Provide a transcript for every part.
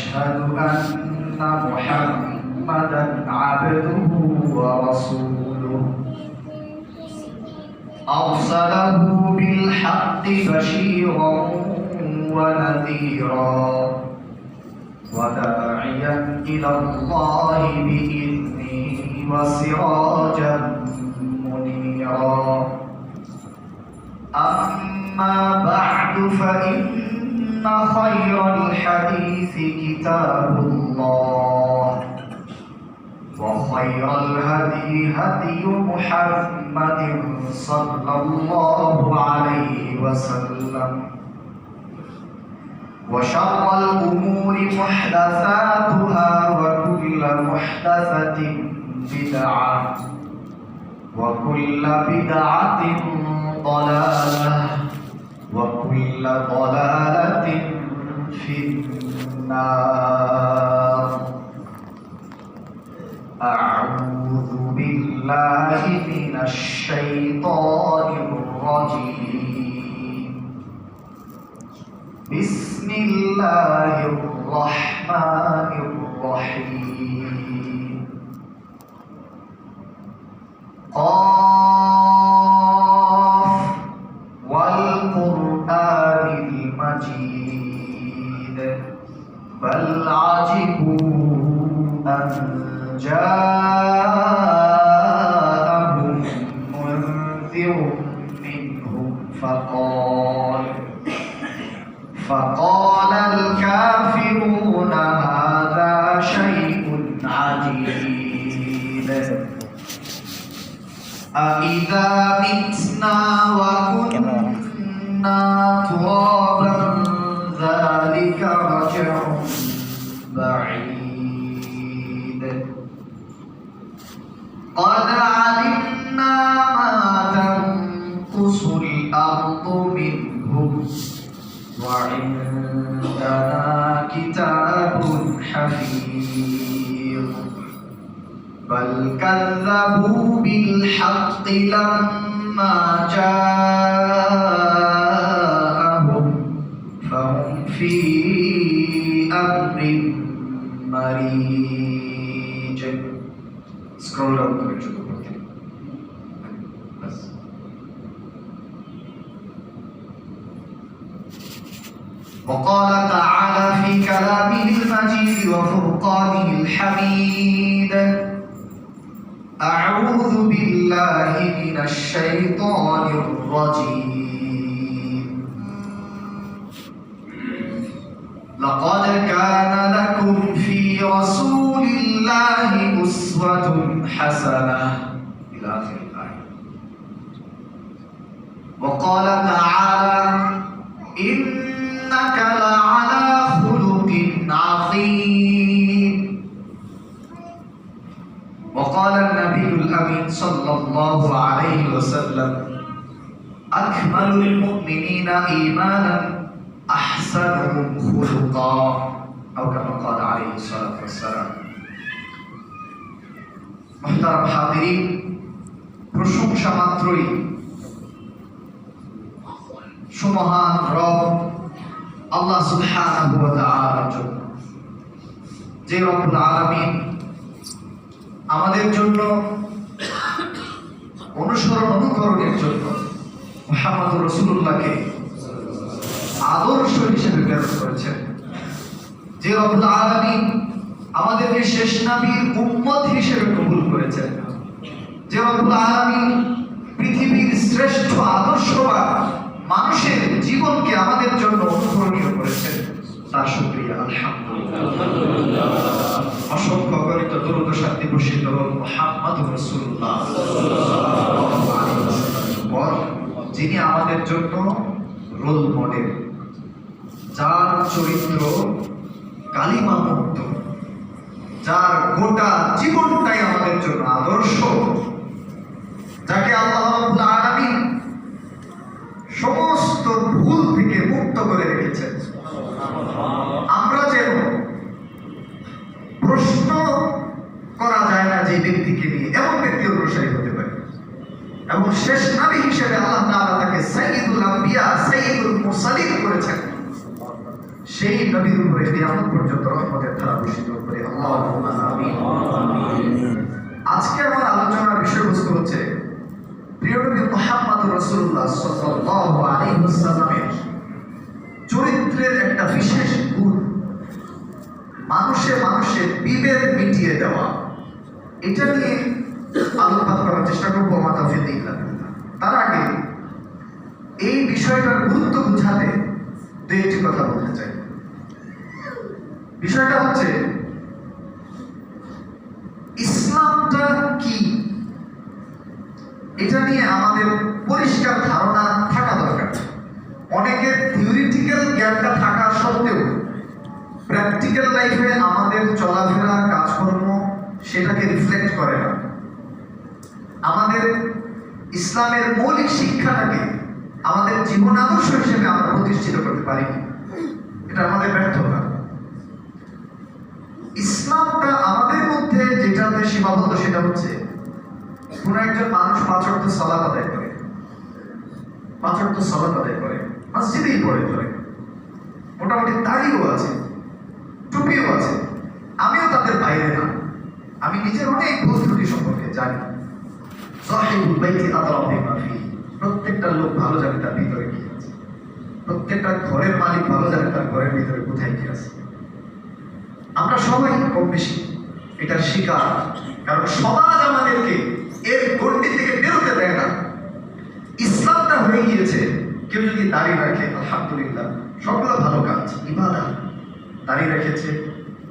وأشهد أن محمدا عبده ورسوله أرسله بالحق بشيرا ونذيرا وداعيا إلى الله بإذنه وسراجا منيرا أما بعد فإن خير الحديث كتاب الله وخير الهدي هدي محمد صلى الله عليه وسلم وشر الأمور محدثاتها وكل محدثة بدعة وكل بدعة ضلالة وكل ضلالة في النار. أعوذ بالله من الشيطان الرجيم. بسم الله الرحمن الرحيم. قاف والقرآن المجيد بل عجبوا أن جاءهم منذر منهم فقال الكافرون هذا شيء عجيب أإذا متنا وكنا ترابا ذلك رجع بعيد قد علمنا ما تنقص الأرض منهم وعندنا كتاب حفيظ بل كذبوا بالحق لما جاءهم فهم في أمر مريج. Scroll down করে শুরু করতে بس. وقال تعالى في كلامه المجيد وفرقانه الحميد أعوذ بالله من الشيطان الرجيم. لقد كان لكم في رسول الله أسوة حسنة إلى آخر الآية. وقال تعالى إنك لعلى خلق عظيم. وقال النبي الأمين صلى الله عليه وسلم أكمل المؤمنين إيمانا أحسنهم خلقا أو كما قال عليه الصلاة والسلام. محترم حاضرين, প্রশংসা মাত্রই সুমহান রব আল্লাহ সুবহানাহু ওয়া তাআলার জন্য, যে রব্বুল আলামিন আমাদের জন্য অনুকরণের জন্য মুহাম্মদুর রাসূলুল্লাহকে আদর্শ হিসেবে প্রেরণ করেছেন, যে রব্বুল আলামিন আমাদেরকে শেষ নবীর উম্মত হিসেবে কবুল করেছেন, যে রব্বুল আলামিন পৃথিবীর শ্রেষ্ঠ আদর্শবান মানুষের জীবনকে আমাদের জন্য অনুকরণীয় করেছেন, তার শুকরিয়া আলহামদুলিল্লাহ। অসংখ্য গণিত দরুদ ও শান্তি বর্ষিত হোক মুহাম্মদুর রাসূলুল্লাহ সাল্লাল্লাহু আলাইহি ওয়াসাল্লাম, যিনি আমাদের জন্য রোল মডেল, যার চরিত্র কালিমা মুক্ত, যার গোটা জীবনটাই আমাদের জন্য আদর্শ, যাকে আল্লাহ রাব্বুল আলামিন সমস্ত ভুল থেকে মুক্ত করে রেখেছেন। আমরা যেন প্রশ্ন করা যায় না যে ব্যক্তিকে নিয়ে, এমন ব্যক্তি অনুসারী হতে পারে। এবং শেষ নবী হিসেবে আল্লাহ তাআলা তাকে সাইয়্যিদুল আম্বিয়া, সাইয়্যিদুল মুরসালিন করেছেন। সেই নবীর উপরে কিয়ামত পর্যন্ত রহমতের ধারা বর্ষিত করে আল্লাহুম্মা আমিন। আজকে আমার আলোচনার বিষয়বস্তু হচ্ছে প্রিয় নবী মুহাম্মদ রাসূলুল্লাহ সাল্লাল্লাহু আলাইহি ওয়াসাল্লামের চরিত্রের একটা বিশেষ গুণ, মানুষে বিভেদ মিটিয়ে দেওয়া। এটা নিয়ে আলোকপাত করার চেষ্টা করবো আমার তৌফিক ইল্লাহ বিল্লাহ। তার আগে এই বিষয়টার গুরুত্ব বুঝাতে দু একটি কথা বলতে চাই। বিষয়টা হচ্ছে ইসলামটা কি, এটা নিয়ে আমাদের পরিষ্কার ধারণা থাকা দরকার। অনেকের থিওরিটিক্যাল জ্ঞানটা থাকা সত্ত্বেও প্র্যাকটিক্যাল লাইফে আমাদের চলাফেরা কাজকর্ম সেটাকে রিফ্লেক্ট করে না। আমাদের ইসলামের মৌলিক শিক্ষাটাকে আমাদের জীবন আদর্শ হিসেবে আমরা প্রতিষ্ঠিত করতে পারি, এটা আমাদের ব্যর্থতা। ইসলামটা আমাদের মধ্যে যেটাতে সীমাবদ্ধ সেটা হচ্ছে কোন একজন মানুষ 5 ওয়াক্ত সালাত আদায় করে, 5 ওয়াক্ত সালাত আদায় করে, মসজিদেই পড়ে ধরে, মোটামুটি দাড়িও আছে, টুপিও আছে। আমিও তাদের বাইরে না, আমি নিজের অনেক ভুল ত্রুটি সম্পর্কে জানি। সাহিবুল বাইতি আদরা বিমা ফিহি, প্রত্যেকটা লোক ভালো জানে তার ভিতরে কি আছে, প্রত্যেকটা ঘরের মালিক ভালো জানে তার ঘরের ভিতরে কোথায় কি আছে। আমরা সবাই কম বেশি এটার শিকার, কারণ সমাজ আমাদেরকে এর গণ্ডি থেকে বেরোতে দেয় না। ইসলামটা হয়ে গিয়েছে কেউ যদি দাড়ি রাখে আলহামদুলিল্লাহ, সবগুলো ভালো কাজ, ইবাদত। দাড়ি রেখেছে,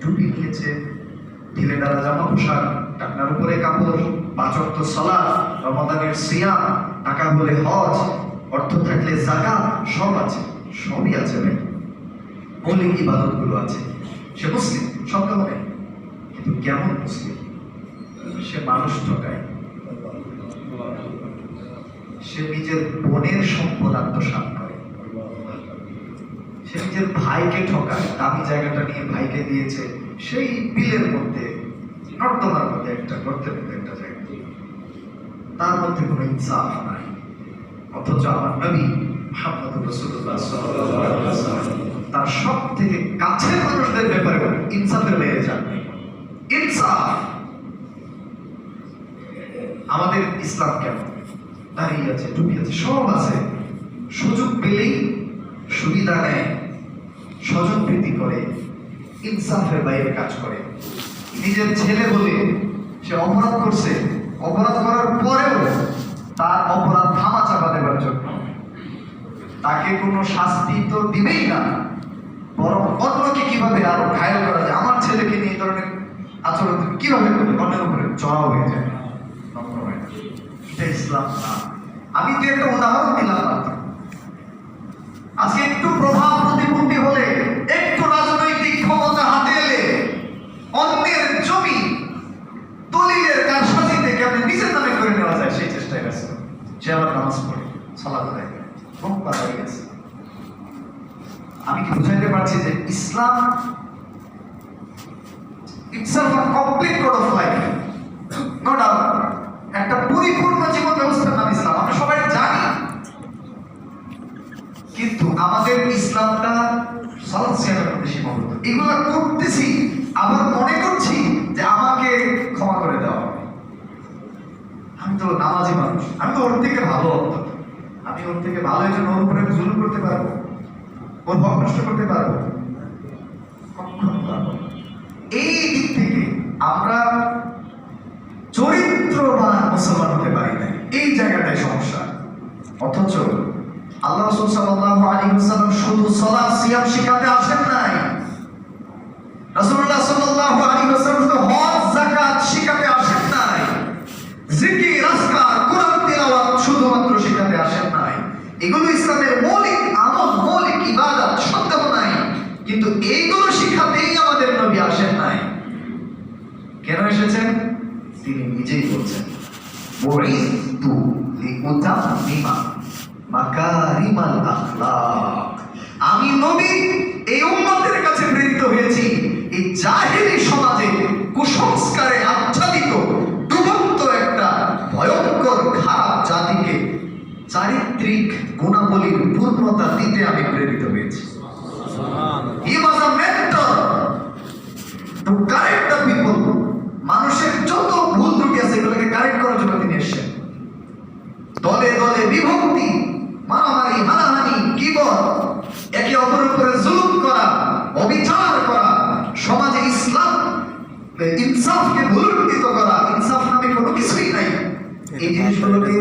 টুপি নিয়েছে, ঢিলে ডালা জামা পোশাক, টাকনার উপরে কাপড়, 5 ওয়াক্ত সালাত, রমাদানের সিয়াম, টাকা হলে হজ, অর্থ থাকলে যাকাত, সব আছে, সবই আছে ভাই। মৌলিক ইবাদত গুলো আছে। সে মুসলিম সন্দেহ নেই, কিন্তু কেমন মুসলিম? সে মানুষ ঠকায়, সে নিজের বোনের সম্পদ আত্মসাৎ করে, সে নিজের ভাইকে ঠকায়, দামি জায়গাটা নিয়ে ভাইকে দিয়েছে সেই বিলের মধ্যে, নর্দমার মধ্যে, একটা গর্তের মধ্যে একটা জায়গা, তার মধ্যে কোনো ইনসাফ নাই। অথচ আমার নবী মুহাম্মদ রাসূলুল্লাহ সাল্লাল্লাহু আলাইহি ওয়াসাল্লাম তার সব থেকে কাছের মানুষদের ব্যাপারে ইনসাফের বাইরে যান। ইনসাফ আমাদের ইসলাম কেমন? দাঁড়িয়ে আছে, টুপি আছে, সব আছে, সুযোগ পেলেই সুবিধা নেয়, স্বজন প্রীতি করে, ইনসাফের বাইরে কাজ করে। নিজের ছেলে বলে সে অপরাধ করছে, অপরাধ করার পরেও তার অপরাধ থামা চাপা দেওয়ার জন্য তাকে কোনো শাস্তি তো দিবেই না, বরং অন্যকে কিভাবে আরো ঘায়ল করা যায়, আমার ছেলেকে নিয়ে এই ধরনের আচরণ কিভাবে করলে অন্যের উপরে চড়াও হয়ে যায়, এটা ইসলাম না। আমি তো একটা উদাহরণ দিলাম মাত্র। আজকে একটু প্রভাব প্রতিপত্তি হলে, একটু রাজনৈতিক ক্ষমতা হাতে এলে, অন্যের জমি দলিলের কারসাজিতে কেমন নিজের নামে করে নেওয়া যায় সেই চেষ্টায় ব্যস্ত। সে আবার নামাজ পড়ে, সালাত আদায় করে, বক্তা হয়ে গেছে। আমি কি বুঝাইতে পারছি যে ইসলাম itself a complete code of life, no doubt, একটা পরিপূর্ণ জীবন ব্যবস্থার নাম ইসলাম, আমরা সবাই জানি। কিন্তু আমাদের ইসলামটা সালাত সিয়ামের মধ্যে সীমাবদ্ধ। এগুলো করতেছি, আবার মনে করছি যে আমাকে ক্ষমা করে দেওয়া হবে। আমি তো নামাজি মানুষ, আমি তো ওর থেকে ভালো, আমি ওর থেকে ভালো এই জন্য ওর উপরে জুলুম করতে পারবো, ওর হক নষ্ট করতে পারবো? কখনো পারবো না। এই দিক থেকে আমরা চরিত্রবান মুসলমান হতে পারি না, এই জায়গাটাই সমস্যা। অথচ আল্লাহ রাসূল সাল্লাল্লাহু আলাইহি ওয়াসাল্লাম শুধু সালাত সিয়াম শিখাতে আসেন নাই, রাসূলুল্লাহ সাল্লাল্লাহু আলাইহি ওয়াসাল্লাম শুধু হজ যাকাত শিখাতে আসেন নাই, জিকির আজকার কুরআন তিলাওয়াত শুধুমাত্র শিখাতে আসেন নাই। এগুলো ইসলামের মৌলিক আমল, মৌলিক ইবাদত, সন্দেহ নাই, কিন্তু এইগুলো শিখাতেই আমাদের নবী আসেন নাই। কেন এসেছেন? তিনি নিজেই বলছেন, বুইতু লিউতাম্মিমা মাকারিমাল আখলাক। আমি নবী এই উম্মতের কাছে প্রেরিত হয়েছি এই জাহেলি সমাজে কুসংস্কারে আচ্ছাদিত ডুবন্ত একটা ভয়ঙ্কর খারাপ জাতিকে চারিত্রিক গুণাবলীর পূর্ণতা দিতে আমি প্রেরিত হয়েছি। To correct the people. মানুষের যত ভুল ত্রুটি আছে এগুলোকে কারেক্ট করার জন্য তিনি এসেছেন। দলে দলে বিভক্তি, মারামারি, হানাহানি, গীবত, একে অপরের উপরে জুলুম করা, অবিচার করা, সমাজে ইসলাম ইনসাফকে ভুলুণ্ঠিত করা, ইনসাফ নামে কোনো কিছুই নাই। এই জিনিসগুলোকে